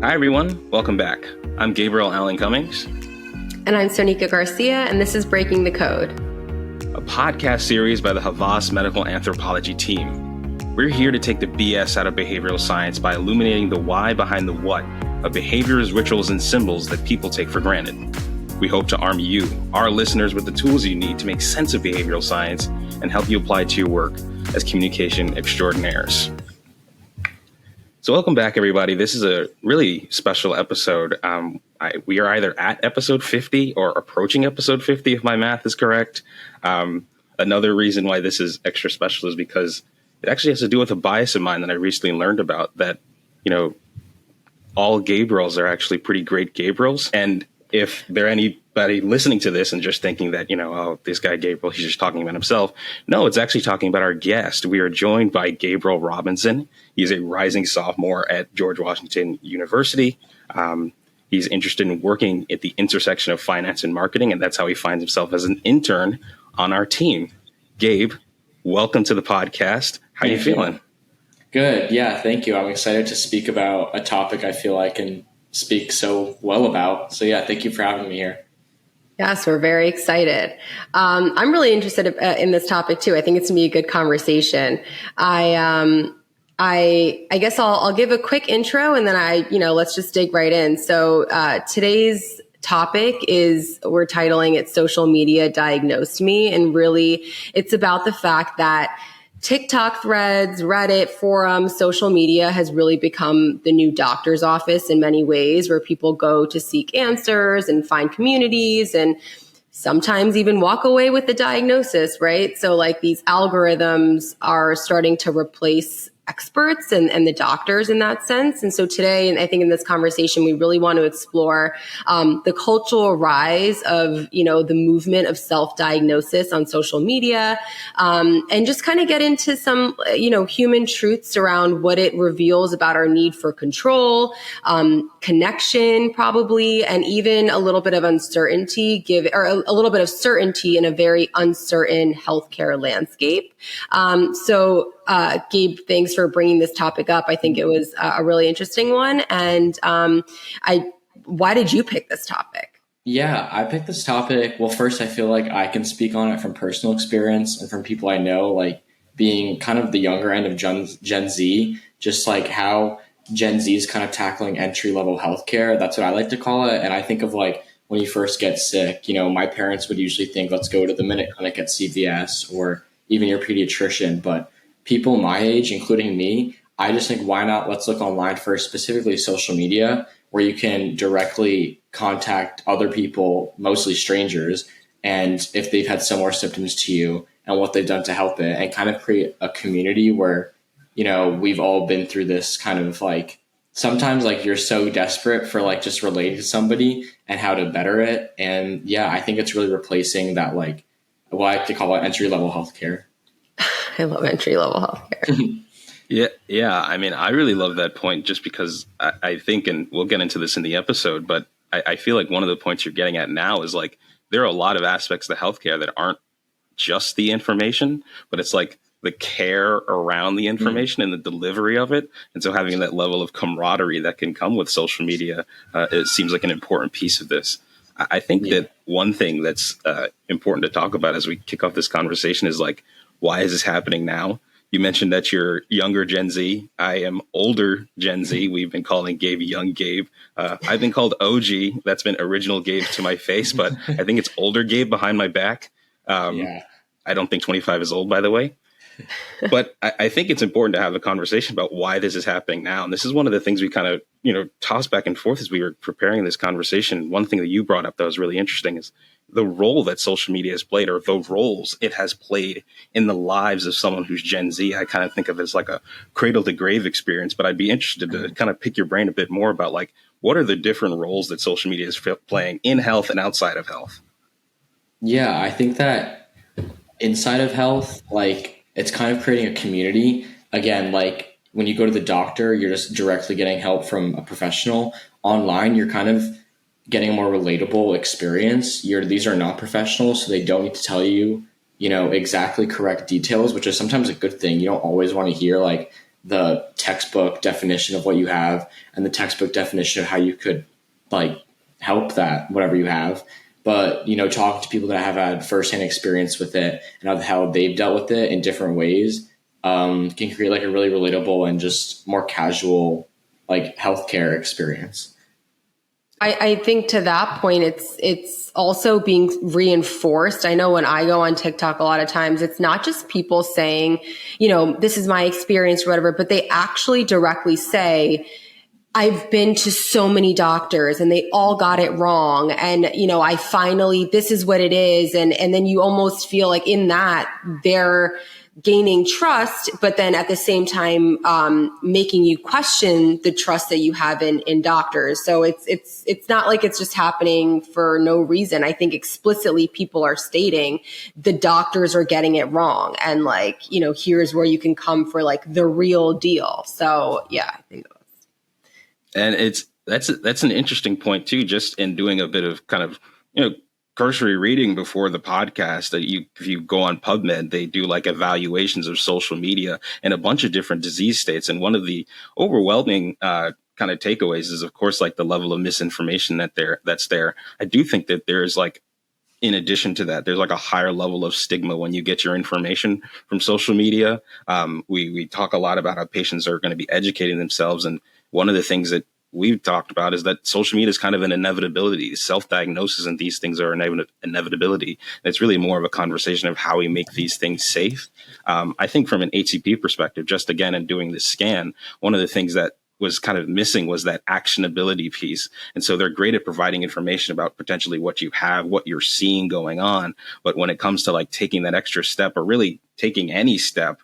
Hi, everyone. Welcome back. I'm Gabriel Allen Cummings. And I'm Sonika Garcia, and this is Breaking the Code, a podcast series by the Havas Medical Anthropology team. We're here to take the BS out of behavioral science by illuminating the why behind the what of behaviors, rituals, and symbols that people take for granted. We hope to arm you, our listeners, with the tools you need to make sense of behavioral science and help you apply it to your work as communication extraordinaires. So welcome back, everybody. This is a really special episode. We are either at episode 50 or approaching episode 50, if my math is correct. Another reason why this is extra special is because it actually has to do with a bias of mine that I recently learned about, that, all Gabriels are actually pretty great Gabriels. And if there anybody listening to this and just thinking that, this guy Gabriel, he's just talking about himself. No, it's actually talking about our guest. We are joined by Gabriel Robinson. He's a rising sophomore at George Washington University. He's interested in working at the intersection of finance and marketing, and that's how he finds himself as an intern on our team. Gabe, welcome to the podcast. How are you feeling? Good. Yeah, thank you. I'm excited to speak about a topic I feel I can speak so well about. So yeah, thank you for having me here. Yes, we're very excited. I'm really interested in this topic too. I think it's gonna be a good conversation. I guess I'll give a quick intro and then let's just dig right in. So today's topic we're titling it Social Media Diagnosed Me. And really it's about the fact that TikTok threads, Reddit, forums, social media has really become the new doctor's office in many ways, where people go to seek answers and find communities and sometimes even walk away with the diagnosis, right? So like these algorithms are starting to replace experts and the doctors in that sense. And so today, and I think in this conversation, we really want to explore the cultural rise of, the movement of self-diagnosis on social media, and just kind of get into some, human truths around what it reveals about our need for control, connection probably, and even a little bit of uncertainty, a little bit of certainty in a very uncertain healthcare landscape. Gabe, thanks for bringing this topic up. I think it was a really interesting one. And why did you pick this topic? Yeah, I picked this topic. Well, first, I feel like I can speak on it from personal experience and from people I know, like being kind of the younger end of Gen Z, just like how Gen Z is kind of tackling entry-level healthcare. That's what I like to call it. And I think of like when you first get sick, my parents would usually think, let's go to the Minute Clinic at CVS or even your pediatrician. But people my age, including me, I just think, why not? Let's look online first, specifically social media, where you can directly contact other people, mostly strangers, and if they've had similar symptoms to you and what they've done to help it, and kind of create a community where, we've all been through this kind of like, sometimes like you're so desperate for like just relating to somebody and how to better it. And yeah, I think it's really replacing that, like what I like to call it entry-level healthcare. I love entry-level healthcare. Yeah. I mean, I really love that point just because I think, and we'll get into this in the episode, but I feel like one of the points you're getting at now is like, there are a lot of aspects of the healthcare that aren't just the information, but it's like the care around the information and the delivery of it. And so having that level of camaraderie that can come with social media, it seems like an important piece of this. I think that one thing that's important to talk about as we kick off this conversation is like, why is this happening now? You mentioned that you're younger Gen Z. I am older Gen Z. We've been calling Gabe young Gabe. I've been called OG. That's been original Gabe to my face, but I think it's older Gabe behind my back. I don't think 25 is old, by the way. But I think it's important to have a conversation about why this is happening now. And this is one of the things we kind of, tossed back and forth as we were preparing this conversation. One thing that you brought up that was really interesting is the role that social media has played, or the roles it has played in the lives of someone who's Gen Z. I kind of think of it as like a cradle to grave experience, but I'd be interested to kind of pick your brain a bit more about like, what are the different roles that social media is playing in health and outside of health? Yeah, I think that inside of health, like it's kind of creating a community. Again, like when you go to the doctor, you're just directly getting help from a professional. Online, you're kind of getting a more relatable experience. These are not professionals, so they don't need to tell you, exactly correct details, which is sometimes a good thing. You don't always want to hear like the textbook definition of what you have and the textbook definition of how you could like help that, whatever you have. But, talking to people that have had firsthand experience with it and how they've dealt with it in different ways can create like a really relatable and just more casual like healthcare experience. I think to that point, it's also being reinforced. I know when I go on TikTok, a lot of times it's not just people saying, this is my experience or whatever, but they actually directly say, I've been to so many doctors and they all got it wrong. And, I finally, this is what it is. And then you almost feel like in that they're gaining trust, but then at the same time, making you question the trust that you have in doctors. So it's not like it's just happening for no reason. I think explicitly people are stating the doctors are getting it wrong. And like, here's where you can come for like the real deal. So yeah, I think and that's an interesting point too, just in doing a bit of kind of, cursory reading before the podcast, that if you go on PubMed, they do like evaluations of social media and a bunch of different disease states. And one of the overwhelming kind of takeaways is, of course, like the level of misinformation that's there. I do think that there's like, in addition to that, there's like a higher level of stigma when you get your information from social media. We talk a lot about how patients are going to be educating themselves. And one of the things that we've talked about is that social media is kind of an inevitability. Self-diagnosis and these things are an inevitability. And it's really more of a conversation of how we make these things safe. I think from an HCP perspective, just again, in doing this scan, one of the things that was kind of missing was that actionability piece. And so they're great at providing information about potentially what you have, what you're seeing going on. But when it comes to like taking that extra step or really taking any step,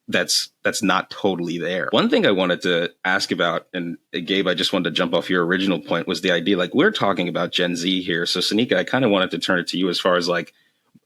that's not totally there. One thing I wanted to ask about, and Gabe, I just wanted to jump off your original point, was the idea, like we're talking about Gen Z here. So Sanika, I kind of wanted to turn it to you as far as like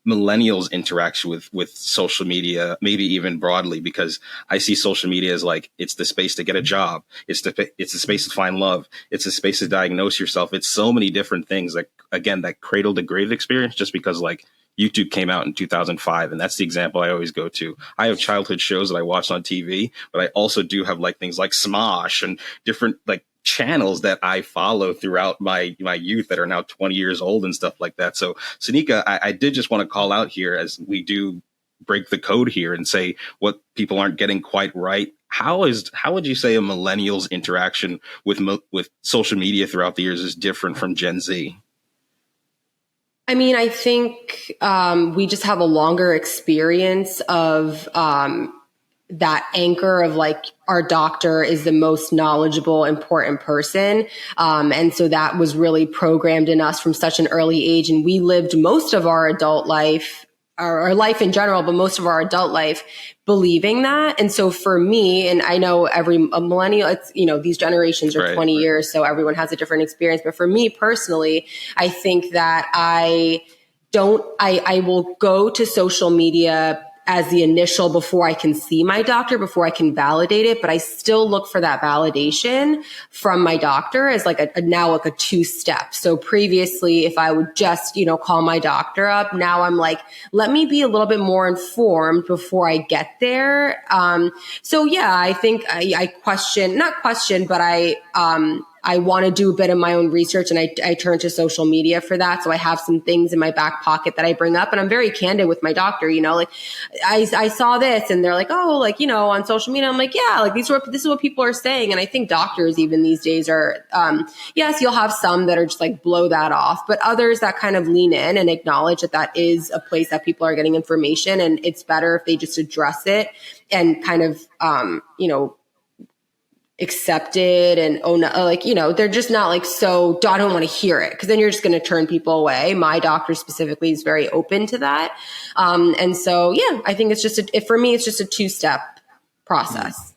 millennials' interaction with social media, maybe even broadly, because I see social media as like, it's the space to get a job. It's the space to find love. It's a space to diagnose yourself. It's so many different things, like, again, that cradle to grave experience, just because like YouTube came out in 2005. And that's the example I always go to. I have childhood shows that I watched on TV, but I also do have like things like Smosh and different like channels that I follow throughout my youth that are now 20 years old and stuff like that. So Sanika, I did just want to call out here, as we do break the code here and say what people aren't getting quite right. How would you say a millennial's interaction with social media throughout the years is different from Gen Z? I mean, I think we just have a longer experience of that anchor of like our doctor is the most knowledgeable, important person. And so that was really programmed in us from such an early age. And we lived most of our adult life, our life in general, but most of our adult life believing that. And so for me, and I know a millennial, it's, these generations are 20 years, so everyone has a different experience. But for me personally, I think that I will go to social media as the initial before I can see my doctor, before I can validate it. But I still look for that validation from my doctor as like now like a two-step. So previously, if I would just, call my doctor up, now I'm like, let me be a little bit more informed before I get there. So yeah, I think I want to do a bit of my own research, and I turn to social media for that. So I have some things in my back pocket that I bring up, and I'm very candid with my doctor, like I saw this and they're like, oh, like, on social media. I'm like, yeah, like this is what people are saying. And I think doctors even these days are, yes, you'll have some that are just like blow that off, but others that kind of lean in and acknowledge that is a place that people are getting information, and it's better if they just address it and kind of, accepted and own, they're just not like, so I don't want to hear it, because then you're just going to turn people away. My doctor specifically is very open to that. And so, yeah, I think it's just, for me, it's just a two-step process.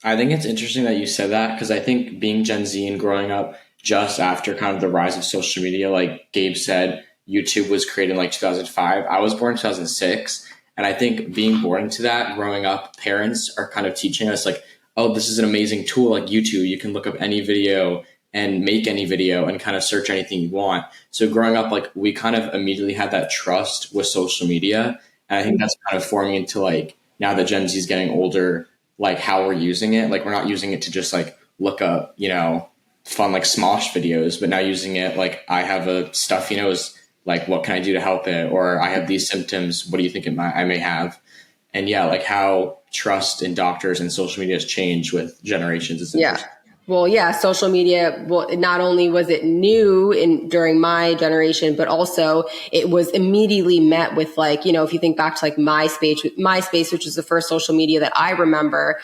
I think it's interesting that you said that, because I think being Gen Z and growing up just after kind of the rise of social media, like Gabe said, YouTube was created in like 2005. I was born in 2006. And I think being born into that, growing up, parents are kind of teaching us like, oh, this is an amazing tool like YouTube. You can look up any video and make any video and kind of search anything you want. So growing up, like we kind of immediately had that trust with social media. And I think that's kind of forming into like, now that Gen Z is getting older, like how we're using it. Like we're not using it to just like look up, fun like Smosh videos, but now using it like I have a stuffy nose, like what can I do to help it? Or I have these symptoms, what do you think I may have? And yeah, like how trust in doctors and social media has changed with generations. Is yeah. Well, yeah, social media, not only was it new during my generation, but also it was immediately met with like, if you think back to like MySpace, which is the first social media that I remember,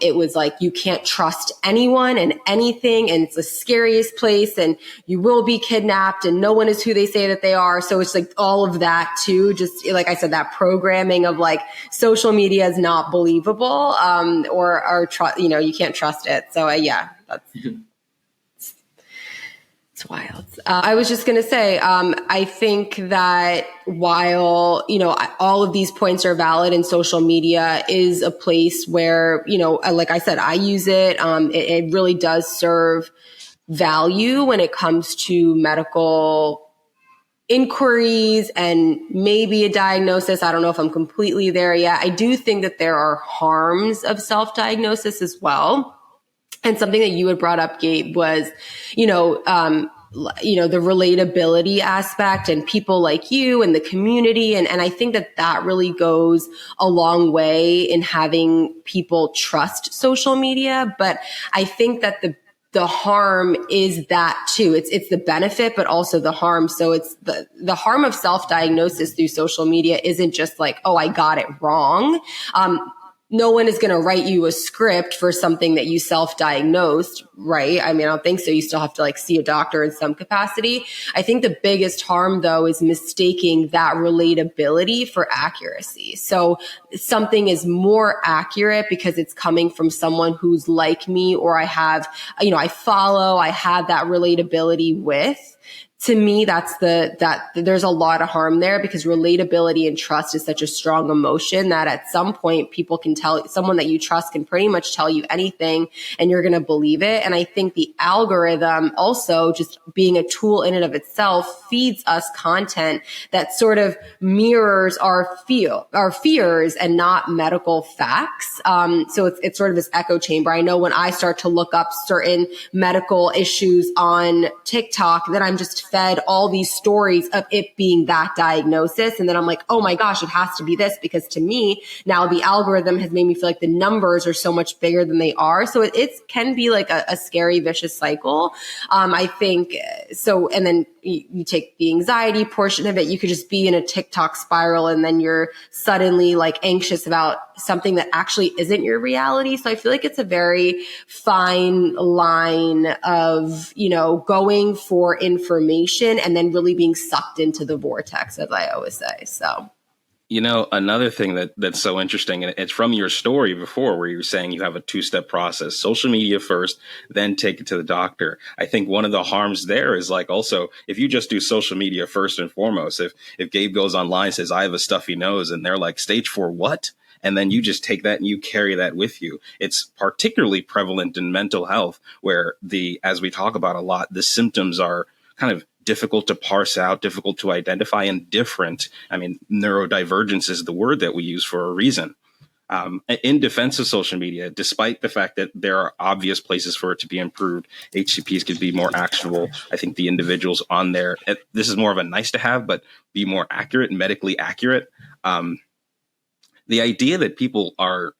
it was like, you can't trust anyone and anything, and it's the scariest place, and you will be kidnapped, and no one is who they say that they are. So it's like all of that too, just like I said, that programming of like social media is not believable, or you can't trust it. So yeah. It's wild. I was just going to say, I think that while, all of these points are valid, and social media is a place where, like I said, I use it. It really does serve value when it comes to medical inquiries and maybe a diagnosis. I don't know if I'm completely there yet. I do think that there are harms of self-diagnosis as well. And something that you had brought up, Gabe, was, the relatability aspect and people like you and the community. And I think that really goes a long way in having people trust social media. But I think that the harm is that too. It's the benefit, but also the harm. So it's the harm of self-diagnosis through social media isn't just like, oh, I got it wrong. No one is going to write you a script for something that you self-diagnosed, right? I mean, I don't think so. You still have to like see a doctor in some capacity. I think the biggest harm though is mistaking that relatability for accuracy. So something is more accurate because it's coming from someone who's like me, or I have, I have that relatability with. To me, that there's a lot of harm there, because relatability and trust is such a strong emotion that at some point people can tell, someone that you trust can pretty much tell you anything and you're going to believe it. And I think the algorithm also, just being a tool in and of itself, feeds us content that sort of mirrors our fears and not medical facts. So it's sort of this echo chamber. I know when I start to look up certain medical issues on TikTok, then I'm just fed all these stories of it being that diagnosis. And then I'm like, oh my gosh, it has to be this, because to me, now the algorithm has made me feel like the numbers are so much bigger than they are. So it can be like a scary, vicious cycle. I think so. And then you take the anxiety portion of it. You could just be in a TikTok spiral, and then you're suddenly like anxious about something that actually isn't your reality. So I feel like it's a very fine line of, going for information and then really being sucked into the vortex, as I always say. So, another thing that's so interesting, and it's from your story before where you were saying you have a two-step process: social media first, then take it to the doctor. I think one of the harms there is like, also, if you just do social media first and foremost, if Gabe goes online and says, I have a stuffy nose, and they're like, stage 4, what? And then you just take that and you carry that with you. It's particularly prevalent in mental health, where as we talk about a lot, the symptoms are kind of difficult to parse out, difficult to identify, and different. I mean, neurodivergence is the word that we use for a reason. In defense of social media, despite the fact that there are obvious places for it to be improved, HCPs could be more actionable. I think the individuals on there, this is more of a nice to have, but be more accurate, medically accurate. The idea that people are,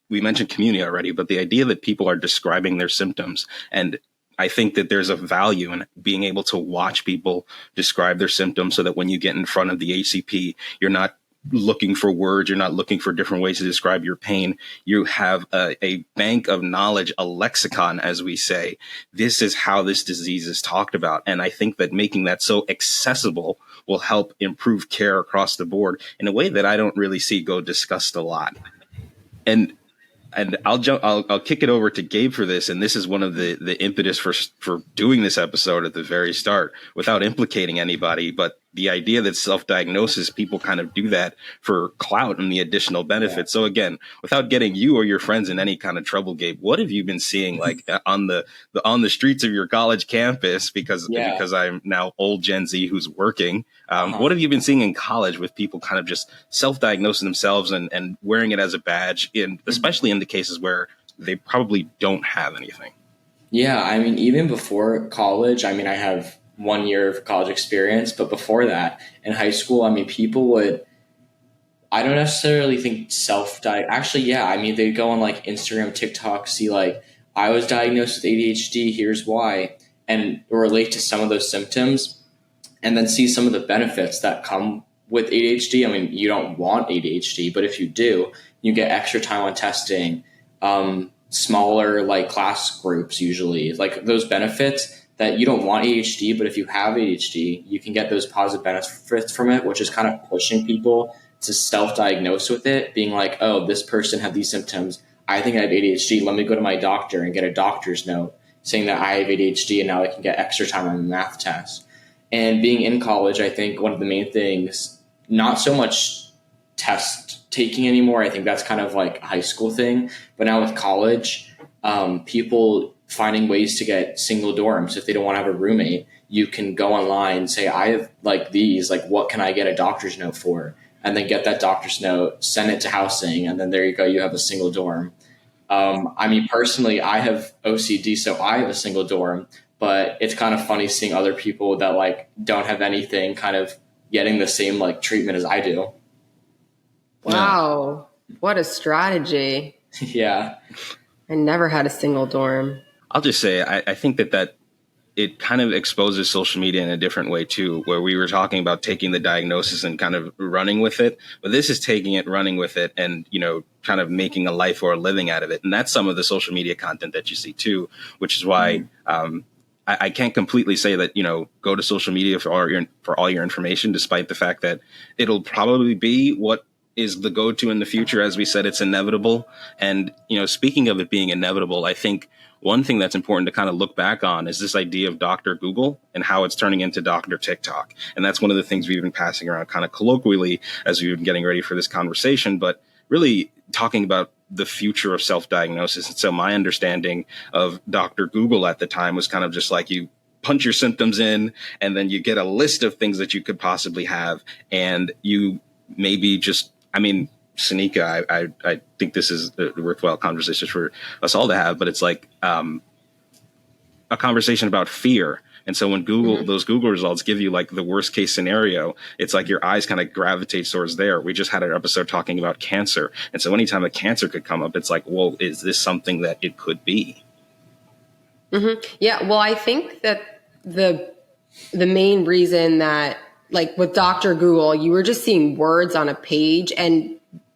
we mentioned community already, but the idea that people are describing their symptoms, and I think that there's a value in being able to watch people describe their symptoms, so that when you get in front of the HCP, you're not looking for words, you're not looking for different ways to describe your pain. You have a bank of knowledge, a lexicon, as we say. This is how this disease is talked about. And I think that making that so accessible will help improve care across the board in a way that I don't really see go discussed a lot. And I'll kick it over to Gabe for this. And this is one of the impetus for doing this episode at the very start, without implicating anybody. But the idea that self-diagnosis, people kind of do that for clout and the additional benefits. So again, without getting you or your friends in any kind of trouble, Gabe, what have you been seeing like on the streets of your college campus? Because I'm now old Gen Z who's working. What have you been seeing in college with people kind of just self-diagnosing themselves and wearing it as a badge, especially in the cases where they probably don't have anything? Yeah, I mean, even before college, I mean, I have 1 year of college experience, but before that, in high school, I mean, I don't necessarily think actually, yeah, I mean, they go on like Instagram, TikTok, see like, I was diagnosed with ADHD, here's why, and relate to some of those symptoms, and then see some of the benefits that come with ADHD. I mean, you don't want ADHD, but if you do, you get extra time on testing, smaller like class groups, usually like those benefits that you don't want ADHD, but if you have ADHD, you can get those positive benefits from it, which is kind of pushing people to self-diagnose with it, being like, oh, this person had these symptoms. I think I have ADHD. Let me go to my doctor and get a doctor's note saying that I have ADHD, and now I can get extra time on the math test. And being in college, I think one of the main things, not so much test taking anymore. I think that's kind of like a high school thing. But now with college, people finding ways to get single dorms. If they don't want to have a roommate, you can go online, say, I have like these, like what can I get a doctor's note for? And then get that doctor's note, send it to housing, and then there you go, you have a single dorm. I mean, personally, I have OCD, so I have a single dorm, but it's kind of funny seeing other people that like don't have anything kind of getting the same like treatment as I do. Wow. What a strategy. Yeah. I never had a single dorm. I'll just say, I think that it kind of exposes social media in a different way too, where we were talking about taking the diagnosis and kind of running with it. But this is taking it, running with it, and, kind of making a life or a living out of it. And that's some of the social media content that you see too, which is why I can't completely say that, go to social media for all your information, despite the fact that it'll probably be what is the go-to in the future. As we said, it's inevitable. And, speaking of it being inevitable, I think one thing that's important to kind of look back on is this idea of Dr. Google and how it's turning into Dr. TikTok. And that's one of the things we've been passing around kind of colloquially as we've been getting ready for this conversation, but really talking about the future of self-diagnosis. And so my understanding of Dr. Google at the time was kind of just like you punch your symptoms in, and then you get a list of things that you could possibly have. And you maybe just, Sanika, I think this is a worthwhile conversation for us all to have, but it's like a conversation about fear. And so when those Google results give you like the worst case scenario, it's like your eyes kind of gravitate towards there. We just had an episode talking about cancer. And so anytime a cancer could come up, it's like, well, is this something that it could be? Mm-hmm. Yeah. Well, I think that the main reason that, like with Dr. Google, you were just seeing words on a page, and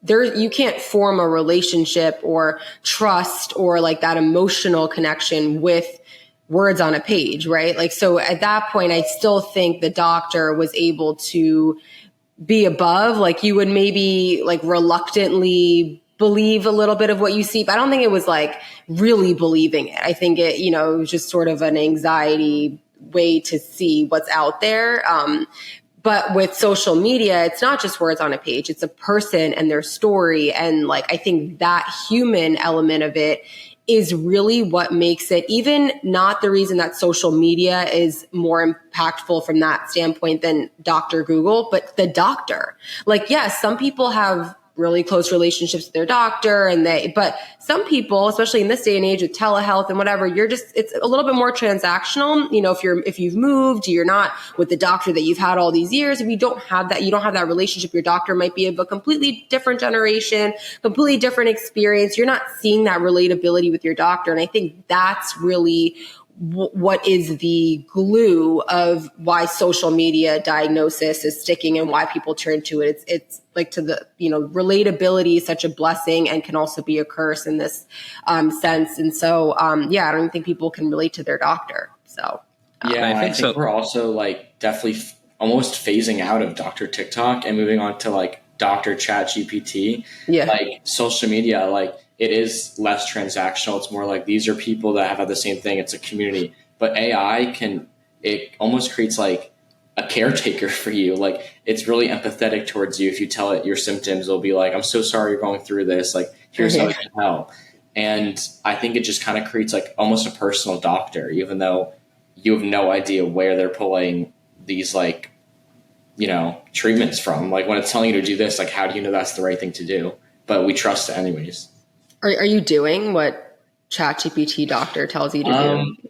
you can't form a relationship or trust or like that emotional connection with words on a page, right? Like, so at that point, I still think the doctor was able to be above, like you would maybe like reluctantly believe a little bit of what you see, but I don't think it was like really believing it. I think it, it was just sort of an anxiety way to see what's out there. But with social media, it's not just words on a page, it's a person and their story. And like, I think that human element of it is really what makes it, even not the reason that social media is more impactful from that standpoint than Dr. Google, but the doctor. Like, yes, some people have really close relationships with their doctor, but some people, especially in this day and age with telehealth and whatever, it's a little bit more transactional. If you've moved, you're not with the doctor that you've had all these years. If you don't have that relationship, your doctor might be of a completely different generation, completely different experience. You're not seeing that relatability with your doctor. And I think that's really what is the glue of why social media diagnosis is sticking and why people turn to it. It's like to the, relatability is such a blessing and can also be a curse in this sense. And so, I don't even think people can relate to their doctor. So, I think so. We're also like definitely almost phasing out of Dr. TikTok and moving on to like Dr. ChatGPT. Yeah. Like social media, like, it is less transactional. It's more like these are people that have had the same thing. It's a community. But AI it almost creates like a caretaker for you. Like it's really empathetic towards you. If you tell it your symptoms, it'll be like, I'm so sorry you're going through this. Like, here's how we can help. And I think it just kind of creates like almost a personal doctor, even though you have no idea where they're pulling these like, treatments from. Like when it's telling you to do this, like, how do you know that's the right thing to do? But we trust it anyways. Are you doing what ChatGPT doctor tells you to do?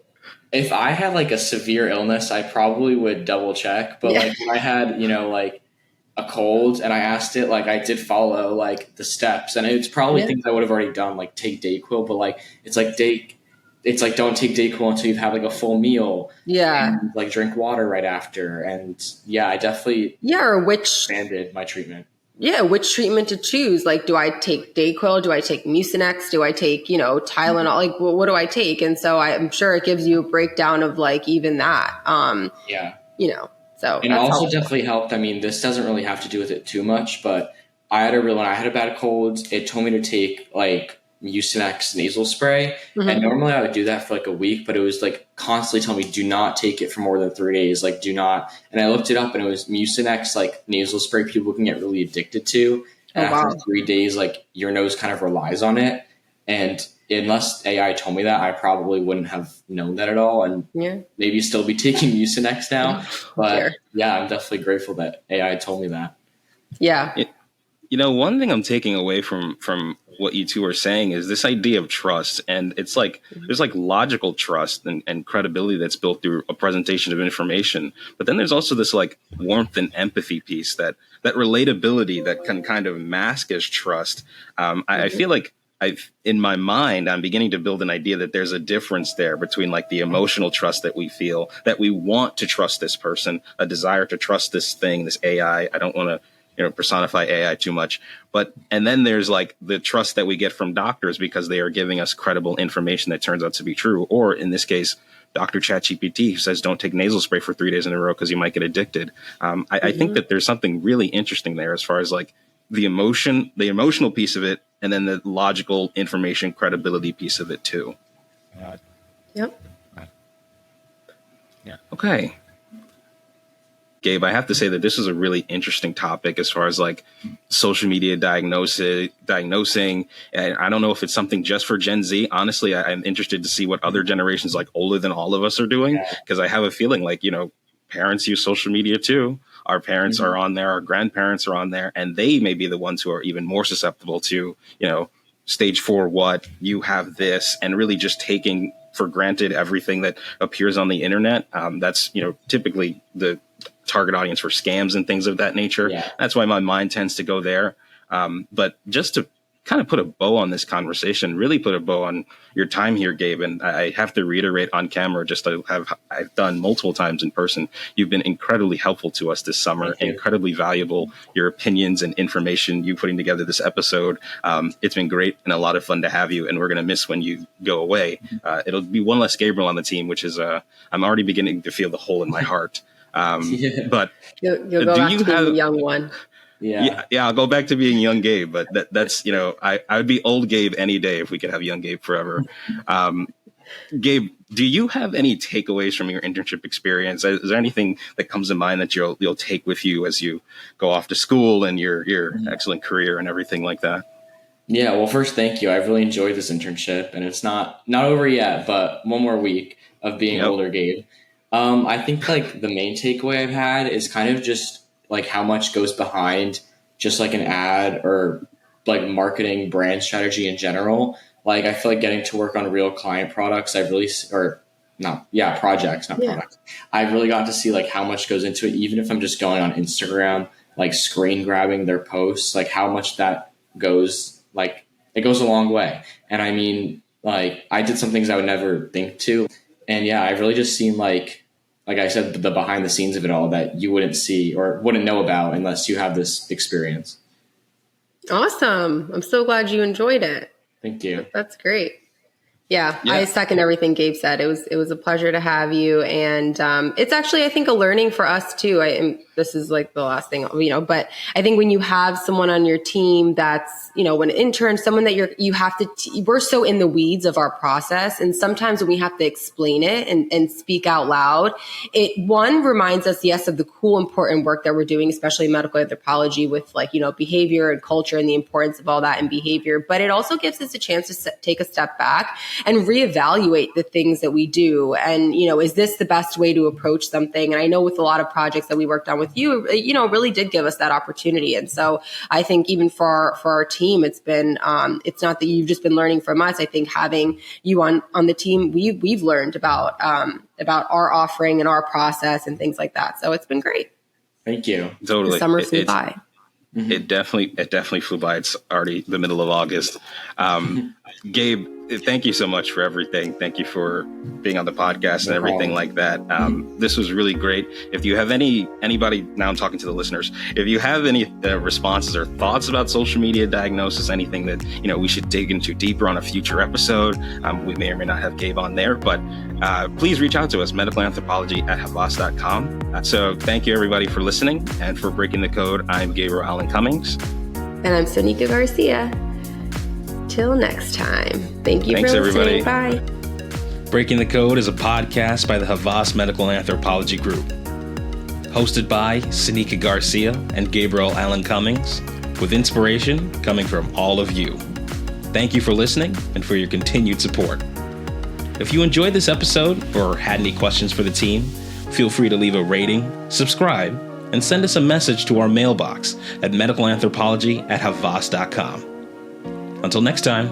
If I had like a severe illness, I probably would double check. But like when I had, like a cold and I asked it, like I did follow like the steps, and it's probably things I would have already done, like take Dayquil, but like it's like don't take Dayquil until you've had like a full meal. Yeah. And, like drink water right after. And I definitely or expanded my treatment. Yeah, which treatment to choose? Like, do I take Dayquil? Do I take Mucinex? Do I take, Tylenol? Like, what do I take? And so I'm sure it gives you a breakdown of like even that. So and it also definitely helped. I mean, this doesn't really have to do with it too much, but when I had a bad cold, it told me to take like Mucinex nasal spray. Mm-hmm. And normally I would do that for like a week, but it was like constantly telling me, do not take it for more than 3 days. Like do not. And I looked it up and it was Mucinex, like nasal spray people can get really addicted to. And after 3 days, like your nose kind of relies on it. And unless AI told me that, I probably wouldn't have known that at all. And maybe still be taking Mucinex now. But I'm definitely grateful that AI told me that. Yeah. One thing I'm taking away from what you two are saying is this idea of trust. And it's like, there's like logical trust and credibility that's built through a presentation of information. But then there's also this like warmth and empathy piece, that relatability that can kind of mask as trust. I feel like in my mind, I'm beginning to build an idea that there's a difference there between like the emotional trust that we feel, that we want to trust this person, a desire to trust this thing, this AI. I don't want to personify AI too much, and then there's like the trust that we get from doctors because they are giving us credible information that turns out to be true. Or in this case, Dr. ChatGPT, who says don't take nasal spray for 3 days in a row because you might get addicted. I think that there's something really interesting there as far as like the emotional piece of it, and then the logical information credibility piece of it too. Yep. Yeah. Okay. Gabe, I have to say that this is a really interesting topic as far as like social media diagnosing. And I don't know if it's something just for Gen Z. Honestly, I'm interested to see what other generations like older than all of us are doing, because I have a feeling like, parents use social media too. Our parents are on there, our grandparents are on there, and they may be the ones who are even more susceptible to, stage 4, what you have this, and really just taking for granted everything that appears on the internet. That's, typically the target audience for scams and things of that nature. Yeah. That's why my mind tends to go there. But just to kind of put a bow on this conversation, really put a bow on your time here, Gabe. And I have to reiterate on camera, just I've done multiple times in person. You've been incredibly helpful to us this summer, incredibly valuable. Your opinions and information, you putting together this episode. It's been great and a lot of fun to have you. And we're going to miss when you go away. It'll be one less Gabriel on the team, which is I'm already beginning to feel the hole in my heart. But you'll go back to being the young one. Yeah, I'll go back to being young Gabe, but that's I would be old Gabe any day if we could have young Gabe forever. Gabe, do you have any takeaways from your internship experience? Is there anything that comes to mind that you'll take with you as you go off to school and your excellent career and everything like that? Yeah, well, first, thank you. I've really enjoyed this internship, and it's not over yet, but one more week of being older Gabe. I think like the main takeaway I've had is kind of just like how much goes behind just like an ad or like marketing brand strategy in general. Like I feel like getting to work on real client products, projects, not products. I've really got to see like how much goes into it, even if I'm just going on Instagram, like screen grabbing their posts, like how much that goes, like it goes a long way. And I mean, like I did some things I would never think to. And I've really just seen like I said, the behind the scenes of it all that you wouldn't see or wouldn't know about unless you have this experience. Awesome. I'm so glad you enjoyed it. Thank you. That's great. Yeah, I second everything Gabe said. It was a pleasure to have you, and it's actually, I think, a learning for us too. And this is like the last thing, but I think when you have someone on your team that's, when an intern, someone that you have to, we're so in the weeds of our process, and sometimes when we have to explain it and speak out loud, it reminds us, yes, of the cool, important work that we're doing, especially in medical anthropology with behavior and culture and the importance of all that in behavior. But it also gives us a chance to take a step back and reevaluate the things that we do. And, is this the best way to approach something? And I know with a lot of projects that we worked on with you, really did give us that opportunity. And so I think even for our team, it's been, it's not that you've just been learning from us. I think having you on the team, we've learned about our offering and our process and things like that. So it's been great. Thank you. Totally. The summer flew by. It definitely flew by. It's already the middle of August. Gabe, thank you so much for everything. Thank you for being on the podcast and everything like that. This was really great. If you have anybody, now I'm talking to the listeners, if you have any responses or thoughts about social media diagnosis, anything that, we should dig into deeper on a future episode, we may or may not have Gabe on there, but please reach out to us, medicalanthropology@havas.com. So thank you everybody for listening and for breaking the code. I'm Gabriel Allen Cummings. And I'm Sonika Garcia. Till next time. Thank you. Thanks, for listening. Everybody. Bye. Breaking the Code is a podcast by the Havas Medical Anthropology Group. Hosted by Sonika Garcia and Gabriel Allen Cummings, with inspiration coming from all of you. Thank you for listening and for your continued support. If you enjoyed this episode or had any questions for the team, feel free to leave a rating, subscribe, and send us a message to our mailbox at medicalanthropology@havas.com. Until next time.